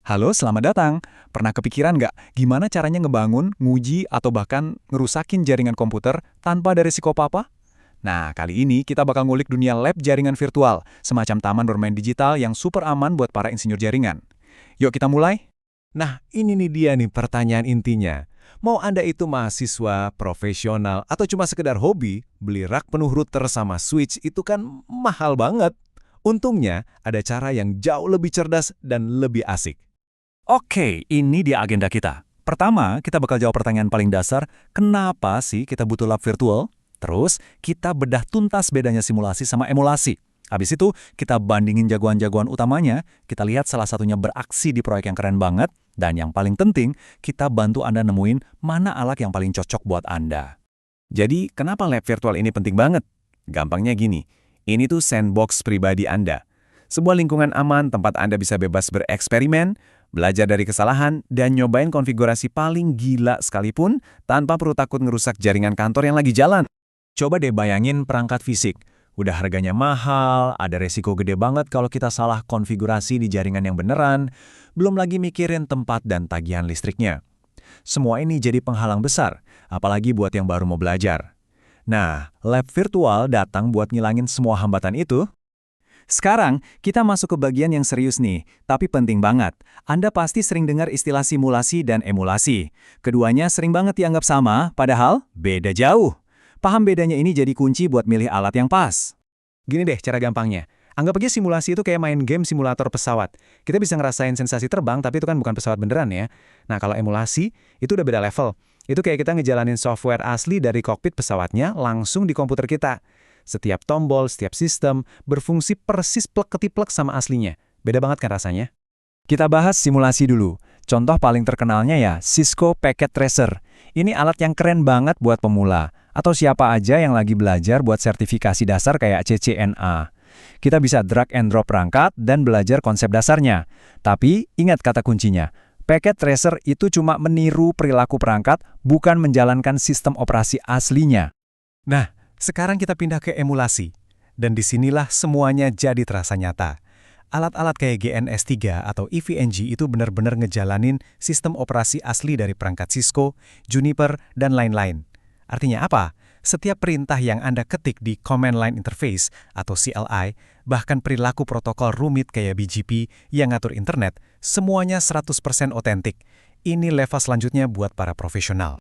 Halo, selamat datang. Pernah kepikiran nggak gimana caranya ngebangun, nguji, atau bahkan ngerusakin jaringan komputer tanpa ada risiko apa-apa? Nah, kali ini kita bakal ngulik dunia lab jaringan virtual, semacam taman bermain digital yang super aman buat para insinyur jaringan. Yuk kita mulai? Nah, ini nih dia nih pertanyaan intinya. Mau Anda itu mahasiswa, profesional, atau cuma sekedar hobi, beli rak penuh router sama switch itu kan mahal banget. Untungnya, ada cara yang jauh lebih cerdas dan lebih asik. Oke, ini dia agenda kita. Pertama, kita bakal jawab pertanyaan paling dasar, kenapa sih kita butuh lab virtual? Terus, kita bedah tuntas bedanya simulasi sama emulasi. Habis itu, kita bandingin jagoan-jagoan utamanya, kita lihat salah satunya beraksi di proyek yang keren banget, dan yang paling penting, kita bantu Anda nemuin mana alat yang paling cocok buat Anda. Jadi, kenapa lab virtual ini penting banget? Gampangnya gini, ini tuh sandbox pribadi Anda. Sebuah lingkungan aman tempat Anda bisa bebas bereksperimen, belajar dari kesalahan, dan nyobain konfigurasi paling gila sekalipun tanpa perlu takut ngerusak jaringan kantor yang lagi jalan. Coba deh bayangin perangkat fisik. Udah harganya mahal, ada resiko gede banget kalau kita salah konfigurasi di jaringan yang beneran, belum lagi mikirin tempat dan tagihan listriknya. Semua ini jadi penghalang besar, apalagi buat yang baru mau belajar. Nah, lab virtual datang buat ngilangin semua hambatan itu. Sekarang, kita masuk ke bagian yang serius nih, tapi penting banget. Anda pasti sering dengar istilah simulasi dan emulasi. Keduanya sering banget dianggap sama, padahal beda jauh. Paham bedanya ini jadi kunci buat milih alat yang pas. Gini deh cara gampangnya. Anggap aja simulasi itu kayak main game simulator pesawat. Kita bisa ngerasain sensasi terbang, tapi itu kan bukan pesawat beneran ya. Nah, kalau emulasi, itu udah beda level. Itu kayak kita ngejalanin software asli dari kokpit pesawatnya langsung di komputer kita. Setiap tombol, setiap sistem, berfungsi persis plek-ketiplek sama aslinya. Beda banget kan rasanya? Kita bahas simulasi dulu. Contoh paling terkenalnya ya, Cisco Packet Tracer. Ini alat yang keren banget buat pemula, atau siapa aja yang lagi belajar buat sertifikasi dasar kayak CCNA. Kita bisa drag and drop perangkat dan belajar konsep dasarnya. Tapi ingat kata kuncinya, Packet Tracer itu cuma meniru perilaku perangkat, bukan menjalankan sistem operasi aslinya. Nah, sekarang kita pindah ke emulasi. Dan disinilah semuanya jadi terasa nyata. Alat-alat kayak GNS3 atau EVNG itu benar-benar ngejalanin sistem operasi asli dari perangkat Cisco, Juniper, dan lain-lain. Artinya apa? Setiap perintah yang Anda ketik di Command Line Interface atau CLI, bahkan perilaku protokol rumit kayak BGP yang ngatur internet, semuanya 100% otentik. Ini level selanjutnya buat para profesional.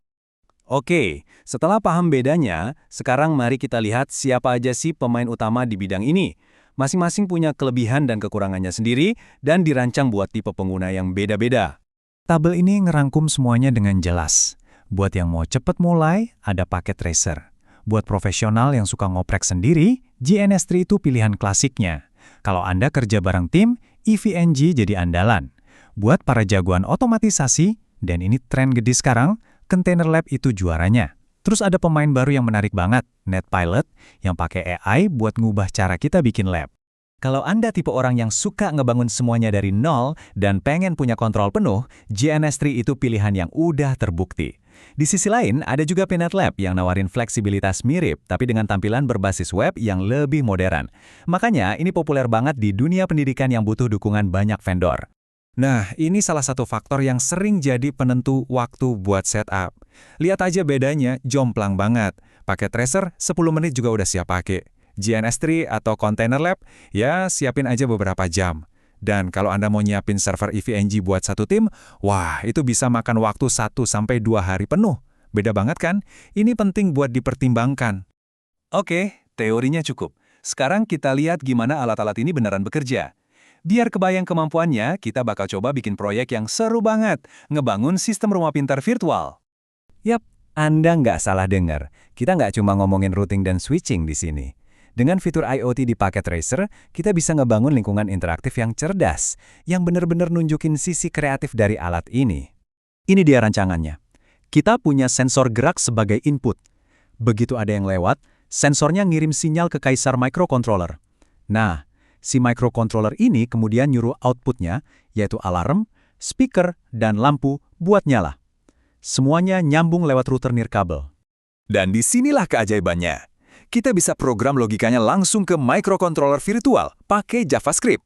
Oke, setelah paham bedanya, sekarang mari kita lihat siapa aja sih pemain utama di bidang ini. Masing-masing punya kelebihan dan kekurangannya sendiri dan dirancang buat tipe pengguna yang beda-beda. Tabel ini ngerangkum semuanya dengan jelas. Buat yang mau cepet mulai, ada Packet Tracer. Buat profesional yang suka ngoprek sendiri, GNS3 itu pilihan klasiknya. Kalau Anda kerja bareng tim, EVNG jadi andalan. Buat para jagoan otomatisasi, dan ini tren gede sekarang, Container Lab itu juaranya. Terus ada pemain baru yang menarik banget, NetPilot, yang pakai AI buat ngubah cara kita bikin lab. Kalau Anda tipe orang yang suka ngebangun semuanya dari nol dan pengen punya kontrol penuh, GNS3 itu pilihan yang udah terbukti. Di sisi lain, ada juga PNetLab yang nawarin fleksibilitas mirip, tapi dengan tampilan berbasis web yang lebih modern. Makanya, ini populer banget di dunia pendidikan yang butuh dukungan banyak vendor. Nah, ini salah satu faktor yang sering jadi penentu waktu buat setup. Lihat aja bedanya, jomplang banget. Pakai Tracer, 10 menit juga udah siap pakai. GNS3 atau Container Lab, ya siapin aja beberapa jam. Dan kalau Anda mau nyiapin server EVNG buat satu tim, wah itu bisa makan waktu 1-2 hari penuh. Beda banget kan? Ini penting buat dipertimbangkan. Oke, teorinya cukup. Sekarang kita lihat gimana alat-alat ini beneran bekerja. Biar kebayang kemampuannya, kita bakal coba bikin proyek yang seru banget, ngebangun sistem rumah pintar virtual. Yap, Anda nggak salah dengar. Kita nggak cuma ngomongin routing dan switching di sini. Dengan fitur IoT di Packet Tracer, kita bisa ngebangun lingkungan interaktif yang cerdas, yang benar-benar nunjukin sisi kreatif dari alat ini. Ini dia rancangannya. Kita punya sensor gerak sebagai input. Begitu ada yang lewat, sensornya ngirim sinyal ke kaisar microcontroller. Nah, si microcontroller ini kemudian nyuruh outputnya, yaitu alarm, speaker, dan lampu buat nyala. Semuanya nyambung lewat router nirkabel. Dan disinilah keajaibannya. Kita bisa program logikanya langsung ke microcontroller virtual pakai JavaScript.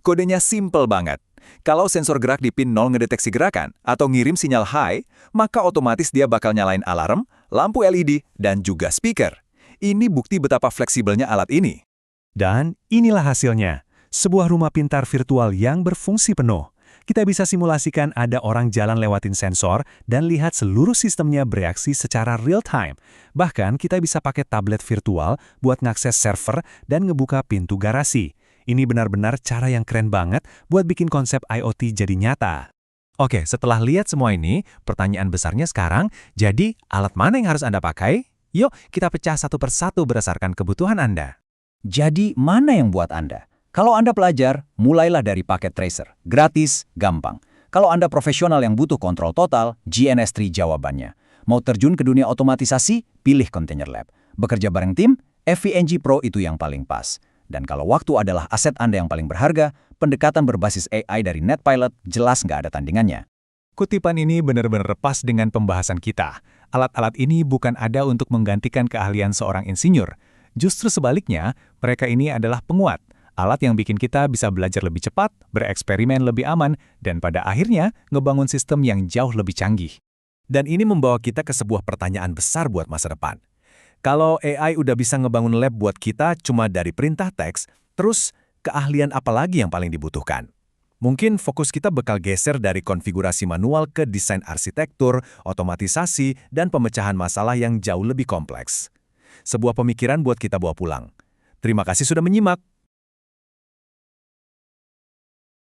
Kodenya simple banget. Kalau sensor gerak di pin 0 ngedeteksi gerakan atau ngirim sinyal high, maka otomatis dia bakal nyalain alarm, lampu LED, dan juga speaker. Ini bukti betapa fleksibelnya alat ini. Dan inilah hasilnya, sebuah rumah pintar virtual yang berfungsi penuh. Kita bisa simulasikan ada orang jalan lewatin sensor dan lihat seluruh sistemnya bereaksi secara real-time. Bahkan kita bisa pakai tablet virtual buat ngakses server dan ngebuka pintu garasi. Ini benar-benar cara yang keren banget buat bikin konsep IoT jadi nyata. Oke, setelah lihat semua ini, pertanyaan besarnya sekarang, jadi alat mana yang harus Anda pakai? Yuk, kita pecah satu persatu berdasarkan kebutuhan Anda. Jadi, mana yang buat Anda? Kalau Anda pelajar, mulailah dari paket tracer. Gratis, gampang. Kalau Anda profesional yang butuh kontrol total, GNS3 jawabannya. Mau terjun ke dunia otomatisasi, pilih Container Lab. Bekerja bareng tim, FVNG Pro itu yang paling pas. Dan kalau waktu adalah aset Anda yang paling berharga, pendekatan berbasis AI dari NetPilot jelas nggak ada tandingannya. Kutipan ini benar-benar pas dengan pembahasan kita. Alat-alat ini bukan ada untuk menggantikan keahlian seorang insinyur. Justru sebaliknya, mereka ini adalah penguat. Alat yang bikin kita bisa belajar lebih cepat, bereksperimen lebih aman, dan pada akhirnya ngebangun sistem yang jauh lebih canggih. Dan ini membawa kita ke sebuah pertanyaan besar buat masa depan. Kalau AI udah bisa ngebangun lab buat kita cuma dari perintah teks, terus keahlian apa lagi yang paling dibutuhkan? Mungkin fokus kita bakal geser dari konfigurasi manual ke desain arsitektur, otomatisasi, dan pemecahan masalah yang jauh lebih kompleks. Sebuah pemikiran buat kita bawa pulang. Terima kasih sudah menyimak.